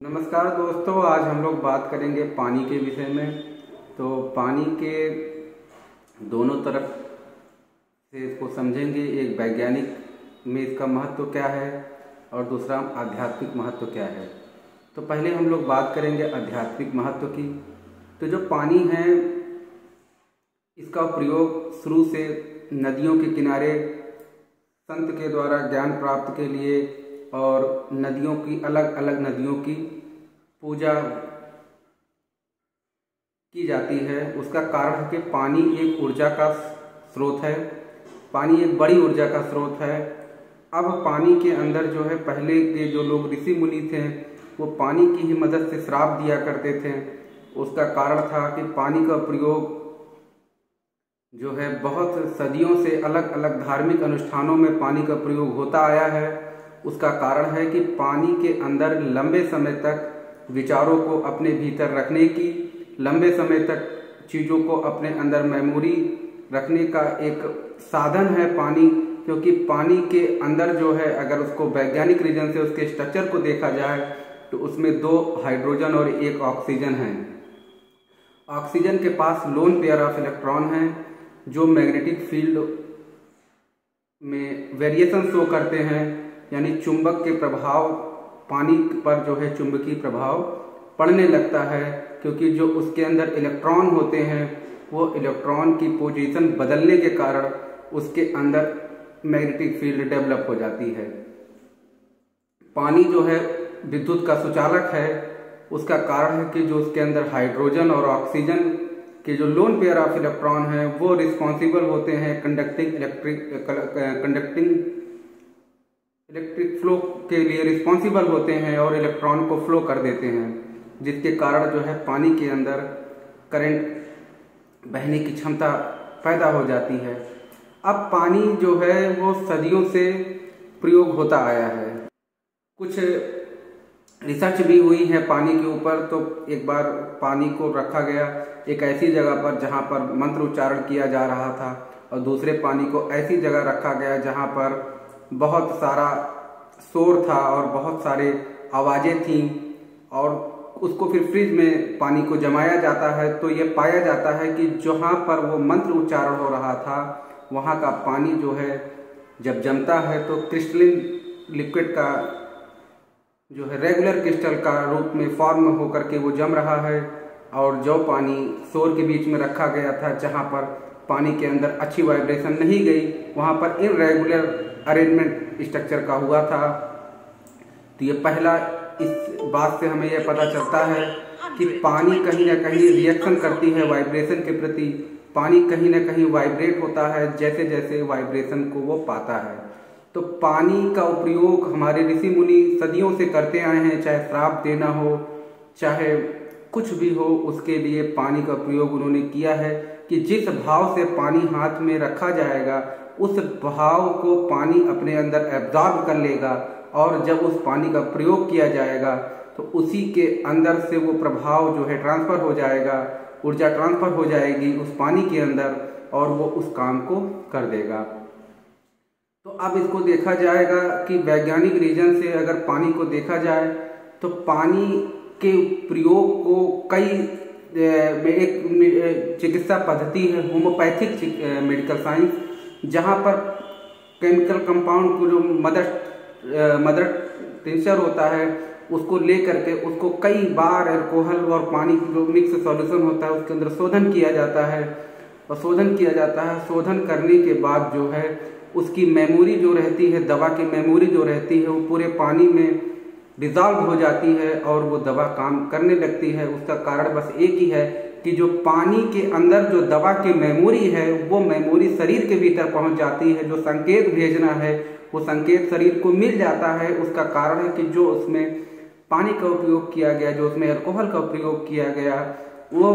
नमस्कार दोस्तों, आज हम लोग बात करेंगे पानी के विषय में। तो पानी के दोनों तरफ से इसको समझेंगे। एक वैज्ञानिक में इसका महत्व क्या है और दूसरा आध्यात्मिक महत्व क्या है। तो पहले हम लोग बात करेंगे आध्यात्मिक महत्व की। तो जो पानी है इसका प्रयोग शुरू से नदियों के किनारे संत के द्वारा ज्ञान प्राप्त के लिए और नदियों की अलग अलग नदियों की पूजा की जाती है। उसका कारण है कि पानी एक ऊर्जा का स्रोत है, पानी एक बड़ी ऊर्जा का स्रोत है। अब पानी के अंदर जो है पहले के जो लोग ऋषि मुनि थे वो पानी की ही मदद से श्राप दिया करते थे। उसका कारण था कि पानी का प्रयोग जो है बहुत सदियों से अलग अलग धार्मिक अनुष्ठानों में पानी का प्रयोग होता आया है। उसका कारण है कि पानी के अंदर लंबे समय तक विचारों को अपने भीतर रखने की, लंबे समय तक चीज़ों को अपने अंदर मेमोरी रखने का एक साधन है पानी। क्योंकि पानी के अंदर जो है अगर उसको वैज्ञानिक रीजन से उसके स्ट्रक्चर को देखा जाए तो उसमें 2 हाइड्रोजन और 1 ऑक्सीजन है। ऑक्सीजन के पास लोन पेयर ऑफ इलेक्ट्रॉन है जो मैग्नेटिक फील्ड में वेरिएशन शो करते हैं, यानी चुंबक के प्रभाव पानी पर जो है चुंबकीय प्रभाव पड़ने लगता है। क्योंकि जो उसके अंदर इलेक्ट्रॉन होते हैं वो इलेक्ट्रॉन की पोजीशन बदलने के कारण उसके अंदर मैग्नेटिक फील्ड डेवलप हो जाती है। पानी जो है विद्युत का सुचालक है। उसका कारण है कि जो उसके अंदर हाइड्रोजन और ऑक्सीजन के जो लोन पेयर ऑफ इलेक्ट्रॉन है वो रिस्पॉन्सिबल होते हैं कंडक्टिंग इलेक्ट्रिक फ्लो के लिए रिस्पॉन्सिबल होते हैं और इलेक्ट्रॉन को फ्लो कर देते हैं, जिसके कारण जो है पानी के अंदर करंट बहने की क्षमता पैदा हो जाती है। अब पानी जो है वो सदियों से प्रयोग होता आया है। कुछ रिसर्च भी हुई है पानी के ऊपर। तो एक बार पानी को रखा गया एक ऐसी जगह पर जहाँ पर मंत्र उच्चारण किया जा रहा था और दूसरे पानी को ऐसी जगह रखा गया जहाँ पर बहुत सारा शोर था और बहुत सारे आवाज़ें थीं, और उसको फिर फ्रिज में पानी को जमाया जाता है। तो ये पाया जाता है कि जहाँ पर वो मंत्र उच्चारण हो रहा था वहाँ का पानी जो है जब जमता है तो क्रिस्टलिन लिक्विड का जो है रेगुलर क्रिस्टल का रूप में फॉर्म होकर के वो जम रहा है। और जो पानी शोर के बीच में रखा गया था जहाँ पर पानी के अंदर अच्छी वाइब्रेशन नहीं गई वहाँ पर इनरेगुलर अरेंजमेंट स्ट्रक्चर का हुआ था। तो ये पहला इस बात से हमें यह पता चलता है कि पानी कहीं ना कहीं रिएक्शन करती है वाइब्रेशन के प्रति। पानी कहीं ना कहीं वाइब्रेट होता है जैसे जैसे वाइब्रेशन को वो पाता है। तो पानी का उपयोग हमारे ऋषि मुनि सदियों से करते आए हैं, चाहे श्राप देना हो चाहे कुछ भी हो, उसके लिए पानी का प्रयोग उन्होंने किया है कि जिस भाव से पानी हाथ में रखा जाएगा उस भाव को पानी अपने अंदर एब्जॉर्ब कर लेगा, और जब उस पानी का प्रयोग किया जाएगा तो उसी के अंदर से वो प्रभाव जो है ट्रांसफ़र हो जाएगा, ऊर्जा ट्रांसफ़र हो जाएगी उस पानी के अंदर और वो उस काम को कर देगा। तो अब इसको देखा जाएगा कि वैज्ञानिक रीजन से अगर पानी को देखा जाए तो पानी के प्रयोग को कई एक चिकित्सा पद्धति है होम्योपैथिक मेडिकल साइंस, जहाँ पर केमिकल कंपाउंड को जो मदर टिंचर होता है उसको ले करके उसको कई बार अल्कोहल और पानी जो मिक्स सॉल्यूशन होता है उसके अंदर शोधन किया जाता है। और शोधन किया जाता है, शोधन करने के बाद जो है उसकी मेमोरी जो रहती है, दवा की मेमोरी जो रहती है वो पूरे पानी में डिज़ॉल्व हो जाती है और वो दवा काम करने लगती है। उसका कारण बस एक ही है कि जो पानी के अंदर जो दवा की मेमोरी है वो मेमोरी शरीर के भीतर पहुंच जाती है। जो संकेत भेजना है वो संकेत शरीर को मिल जाता है। उसका कारण है कि जो उसमें पानी का उपयोग किया गया, जो उसमें अल्कोहल का उपयोग किया गया, वो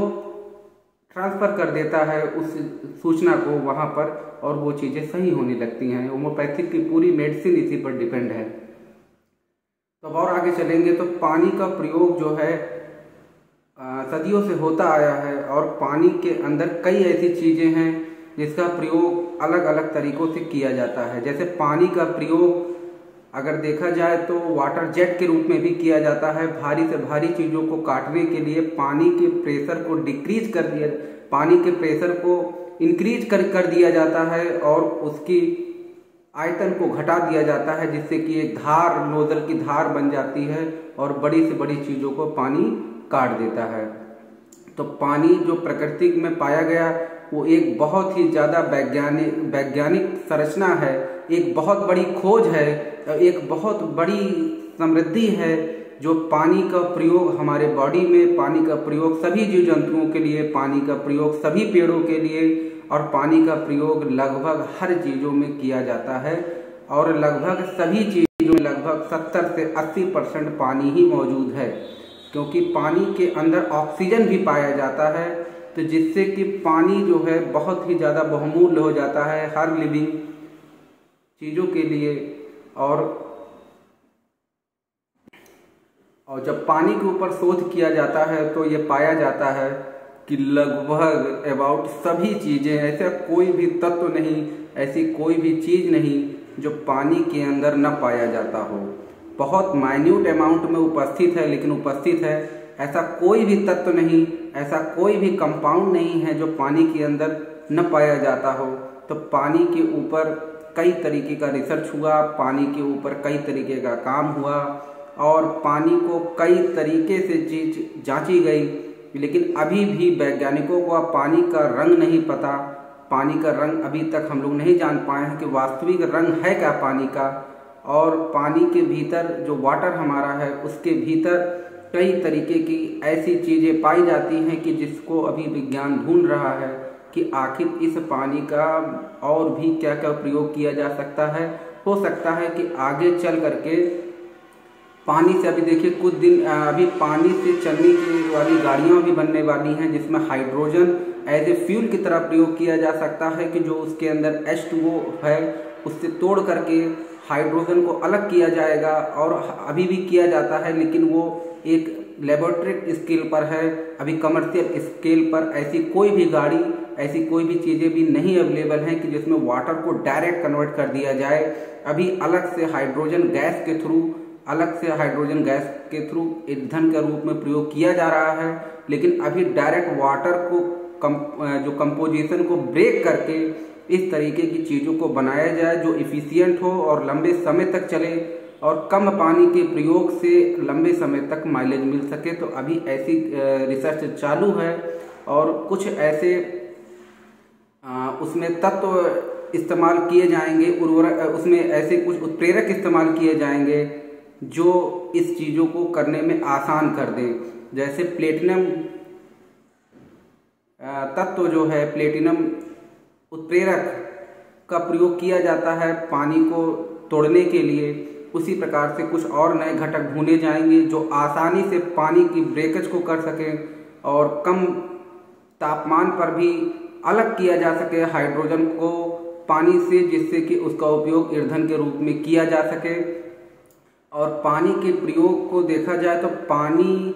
ट्रांसफ़र कर देता है उस सूचना को वहाँ पर और वो चीज़ें सही होने लगती हैं। होम्योपैथिक की पूरी मेडिसिन इसी पर डिपेंड है। तो अब और आगे चलेंगे तो पानी का प्रयोग जो है सदियों से होता आया है और पानी के अंदर कई ऐसी चीज़ें हैं जिसका प्रयोग अलग अलग तरीक़ों से किया जाता है। जैसे पानी का प्रयोग अगर देखा जाए तो वाटर जेट के रूप में भी किया जाता है। भारी से भारी चीज़ों को काटने के लिए पानी के प्रेशर को डिक्रीज कर दिया, पानी के प्रेशर को इंक्रीज कर दिया जाता है और उसकी आयतन को घटा दिया जाता है, जिससे कि एक धार, नोजल की धार बन जाती है और बड़ी से बड़ी चीज़ों को पानी काट देता है। तो पानी जो प्रकृति में पाया गया वो एक बहुत ही ज़्यादा वैज्ञानिक संरचना है, एक बहुत बड़ी खोज है, एक बहुत बड़ी समृद्धि है। जो पानी का प्रयोग हमारे बॉडी में, पानी का प्रयोग सभी जीव जंतुओं के लिए, पानी का प्रयोग सभी पेड़ों के लिए और पानी का प्रयोग लगभग हर चीज़ों में किया जाता है। और लगभग सभी चीज़ों में लगभग 70 से 80% पानी ही मौजूद है, क्योंकि पानी के अंदर ऑक्सीजन भी पाया जाता है। तो जिससे कि पानी जो है बहुत ही ज़्यादा बहुमूल्य हो जाता है हर लिविंग चीज़ों के लिए। और जब पानी के ऊपर शोध किया जाता है तो ये पाया जाता है कि लगभग अबाउट सभी चीज़ें, ऐसा कोई भी तत्व नहीं, ऐसी कोई भी चीज़ नहीं जो पानी के अंदर न पाया जाता हो। बहुत माइन्यूट अमाउंट में उपस्थित है, लेकिन उपस्थित है। ऐसा कोई भी तत्व नहीं, ऐसा कोई भी कंपाउंड नहीं है जो पानी के अंदर न पाया जाता हो। तो पानी के ऊपर कई तरीके का रिसर्च हुआ, पानी के ऊपर कई तरीके का काम हुआ और पानी को कई तरीके से चीज जांची गई, लेकिन अभी भी वैज्ञानिकों को पानी का रंग नहीं पता। पानी का रंग अभी तक हम लोग नहीं जान पाए हैं कि वास्तविक रंग है क्या पानी का। और पानी के भीतर जो वाटर हमारा है उसके भीतर कई तरीके की ऐसी चीज़ें पाई जाती हैं कि जिसको अभी विज्ञान ढूंढ रहा है कि आखिर इस पानी का और भी क्या क्या प्रयोग किया जा सकता है। हो सकता है कि आगे चल करके पानी से, अभी देखिए कुछ दिन अभी पानी से चलने की वाली गाड़ियाँ भी बनने वाली हैं, जिसमें हाइड्रोजन एज ए फ्यूल की तरह प्रयोग किया जा सकता है कि जो उसके अंदर H2O है उससे तोड़ करके हाइड्रोजन को अलग किया जाएगा। और अभी भी किया जाता है, लेकिन वो एक लेबोरेटरी स्केल पर है। अभी कमर्शियल स्केल पर ऐसी कोई भी गाड़ी, ऐसी कोई भी चीज़ें भी नहीं अवेलेबल हैं कि जिसमें वाटर को डायरेक्ट कन्वर्ट कर दिया जाए। अभी अलग से हाइड्रोजन गैस के थ्रू ईंधन के रूप में प्रयोग किया जा रहा है, लेकिन अभी डायरेक्ट वाटर को जो कंपोजिशन को ब्रेक करके इस तरीके की चीज़ों को बनाया जाए जो इफ़िशियंट हो और लंबे समय तक चले और कम पानी के प्रयोग से लंबे समय तक माइलेज मिल सके। तो अभी ऐसी रिसर्च चालू है और कुछ ऐसे उसमें तत्व इस्तेमाल किए जाएंगे, उसमें ऐसे कुछ उत्प्रेरक इस्तेमाल किए जाएंगे जो इस चीज़ों को करने में आसान कर दें। जैसे प्लेटिनम तत्व जो है, प्लेटिनम उत्प्रेरक का प्रयोग किया जाता है पानी को तोड़ने के लिए। उसी प्रकार से कुछ और नए घटक ढूंढे जाएंगे जो आसानी से पानी की ब्रेकेज को कर सकें और कम तापमान पर भी अलग किया जा सके हाइड्रोजन को पानी से, जिससे कि उसका उपयोग ईंधन के रूप में किया जा सके। और पानी के प्रयोग को देखा जाए तो पानी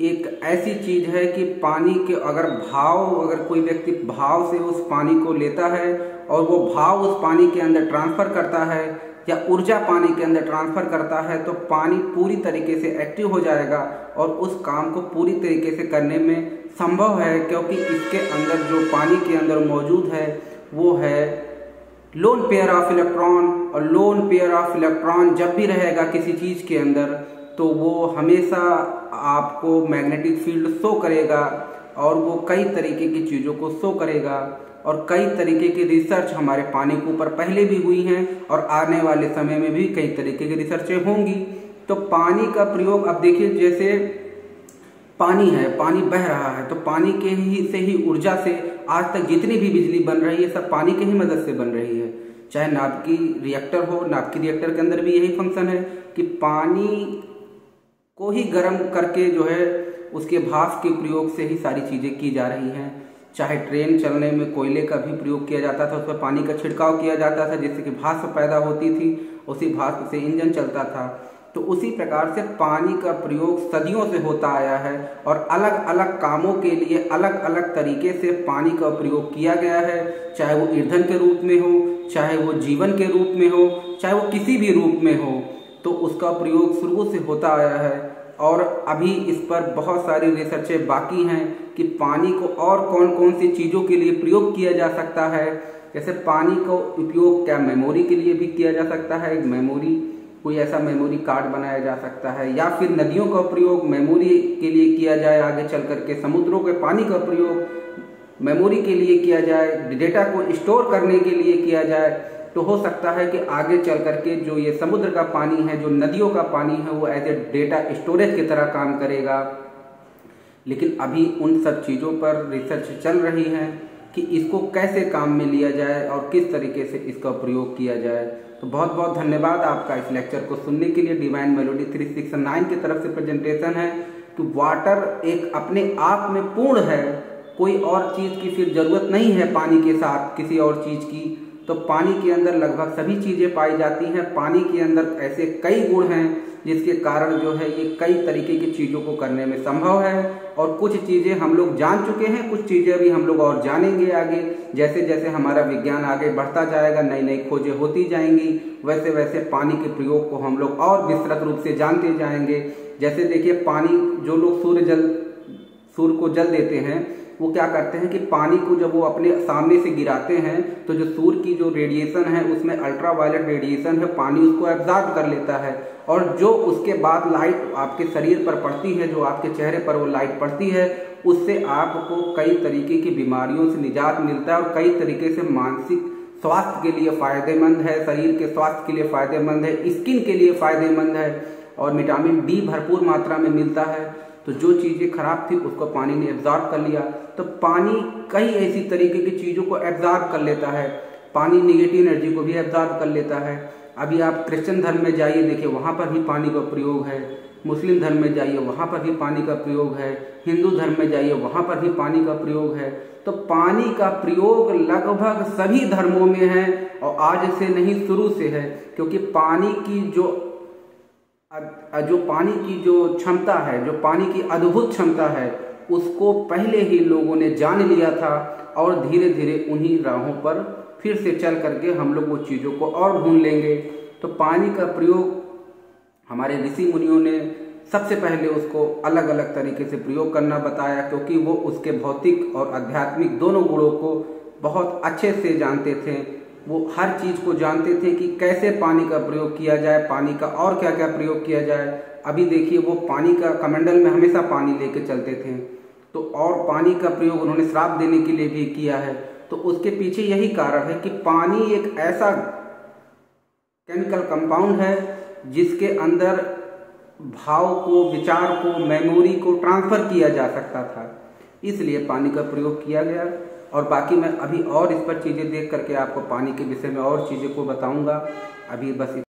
एक ऐसी चीज है कि पानी के अगर कोई व्यक्ति भाव से उस पानी को लेता है और वो भाव उस पानी के अंदर ट्रांसफर करता है या ऊर्जा पानी के अंदर ट्रांसफर करता है, तो पानी पूरी तरीके से एक्टिव हो जाएगा और उस काम को पूरी तरीके से करने में संभव है, क्योंकि इसके अंदर जो पानी के अंदर मौजूद है वो है लोन पेयर ऑफ इलेक्ट्रॉन। और लोन पेयर ऑफ इलेक्ट्रॉन जब भी रहेगा किसी चीज़ के अंदर तो वो हमेशा आपको मैग्नेटिक फील्ड शो करेगा और वो कई तरीके की चीज़ों को शो करेगा। और कई तरीके की रिसर्च हमारे पानी के ऊपर पहले भी हुई हैं और आने वाले समय में भी कई तरीके की रिसर्चें होंगी। तो पानी का प्रयोग, अब देखिए जैसे पानी है, पानी बह रहा है, तो पानी के ही ऊर्जा से आज तक जितनी भी बिजली बन रही है सब पानी के ही मदद से बन रही है। चाहे नाभिकीय रिएक्टर हो, नाभिकीय रिएक्टर के अंदर भी यही फंक्शन है कि पानी को ही गर्म करके जो है उसके भाप के प्रयोग से ही सारी चीज़ें की जा रही हैं। चाहे ट्रेन चलने में कोयले का भी प्रयोग किया जाता था, उस पर पानी का छिड़काव किया जाता था जिससे कि भाप पैदा होती थी, उसी भाप से इंजन चलता था। तो उसी प्रकार से पानी का प्रयोग सदियों से होता आया है और अलग अलग कामों के लिए अलग अलग तरीके से पानी का प्रयोग किया गया है। चाहे वो ईंधन के रूप में हो, चाहे वो जीवन के रूप में हो, चाहे वो किसी भी रूप में हो, तो उसका प्रयोग शुरू से होता आया है और अभी इस पर बहुत सारी रिसर्चें बाकी हैं कि पानी को और कौन कौन सी चीज़ों के लिए प्रयोग किया जा सकता है। जैसे पानी का उपयोग क्या मेमोरी के लिए भी किया जा सकता है, मेमोरी कोई ऐसा मेमोरी कार्ड बनाया जा सकता है, या फिर नदियों का प्रयोग मेमोरी के लिए किया जाए आगे चल करके, समुद्रों के पानी का प्रयोग मेमोरी के लिए किया जाए, डेटा को स्टोर करने के लिए किया जाए। तो हो सकता है कि आगे चल करके जो ये समुद्र का पानी है, जो नदियों का पानी है, वो एज ए डेटा स्टोरेज की तरह काम करेगा। लेकिन अभी उन सब चीज़ों पर रिसर्च चल रही है कि इसको कैसे काम में लिया जाए और किस तरीके से इसका प्रयोग किया जाए। तो बहुत बहुत धन्यवाद आपका इस लेक्चर को सुनने के लिए। डिवाइन मेलोडी 369 की तरफ से प्रेजेंटेशन है कि वाटर एक अपने आप में पूर्ण है, कोई और चीज़ की फिर जरूरत नहीं है पानी के साथ किसी और चीज़ की। तो पानी के अंदर लगभग सभी चीज़ें पाई जाती हैं। पानी के अंदर ऐसे कई गुण हैं जिसके कारण जो है ये कई तरीके की चीज़ों को करने में संभव है। और कुछ चीज़ें हम लोग जान चुके हैं, कुछ चीज़ें अभी हम लोग और जानेंगे आगे। जैसे जैसे हमारा विज्ञान आगे बढ़ता जाएगा, नई नई खोजें होती जाएंगी, वैसे वैसे पानी के प्रयोग को हम लोग और विस्तृत रूप से जानते जाएंगे। जैसे देखिए, पानी जो लोग सूर्य को जल देते हैं, वो क्या करते हैं कि पानी को जब वो अपने सामने से गिराते हैं तो जो सूर्य की जो रेडिएशन है उसमें अल्ट्रावायलेट रेडिएशन है, पानी उसको एब्जॉर्ब कर लेता है। और जो उसके बाद लाइट आपके शरीर पर पड़ती है, जो आपके चेहरे पर वो लाइट पड़ती है, उससे आपको कई तरीके की बीमारियों से निजात मिलता है और कई तरीके से मानसिक स्वास्थ्य के लिए फायदेमंद है, शरीर के स्वास्थ्य के लिए फायदेमंद है, स्किन के लिए फायदेमंद है और विटामिन डी भरपूर मात्रा में मिलता है। तो जो चीज़ें खराब थी उसको पानी ने एब्जॉर्ब कर लिया। तो पानी कई ऐसी तरीके की चीज़ों को एब्जॉर्ब कर लेता है। पानी निगेटिव एनर्जी को भी एब्जॉर्ब कर लेता है। अभी आप क्रिश्चियन धर्म में जाइए, देखिए वहाँ पर भी पानी का प्रयोग है। मुस्लिम धर्म में जाइए, वहाँ पर भी पानी का प्रयोग है। हिंदू धर्म में जाइए, वहाँ पर भी पानी का प्रयोग है। तो पानी का प्रयोग लगभग सभी धर्मों में है और आज से नहीं, शुरू से है। क्योंकि पानी की जो क्षमता है, जो पानी की अद्भुत क्षमता है, उसको पहले ही लोगों ने जान लिया था और धीरे धीरे उन्हीं राहों पर फिर से चल करके हम लोग वो चीज़ों को और ढूंढ लेंगे। तो पानी का प्रयोग हमारे ऋषि मुनियों ने सबसे पहले उसको अलग अलग तरीके से प्रयोग करना बताया, क्योंकि वो उसके भौतिक और आध्यात्मिक दोनों गुणों को बहुत अच्छे से जानते थे। वो हर चीज़ को जानते थे कि कैसे पानी का प्रयोग किया जाए, पानी का और क्या क्या प्रयोग किया जाए। अभी देखिए, वो पानी का कमंडल में हमेशा पानी लेके चलते थे। तो और पानी का प्रयोग उन्होंने श्राप देने के लिए भी किया है। तो उसके पीछे यही कारण है कि पानी एक ऐसा केमिकल कंपाउंड है जिसके अंदर भाव को, विचार को, मेमोरी को ट्रांसफर किया जा सकता था, इसलिए पानी का प्रयोग किया गया। और बाकी मैं अभी और इस पर चीज़ें देख करके आपको पानी के विषय में और चीज़ों को बताऊंगा। अभी बस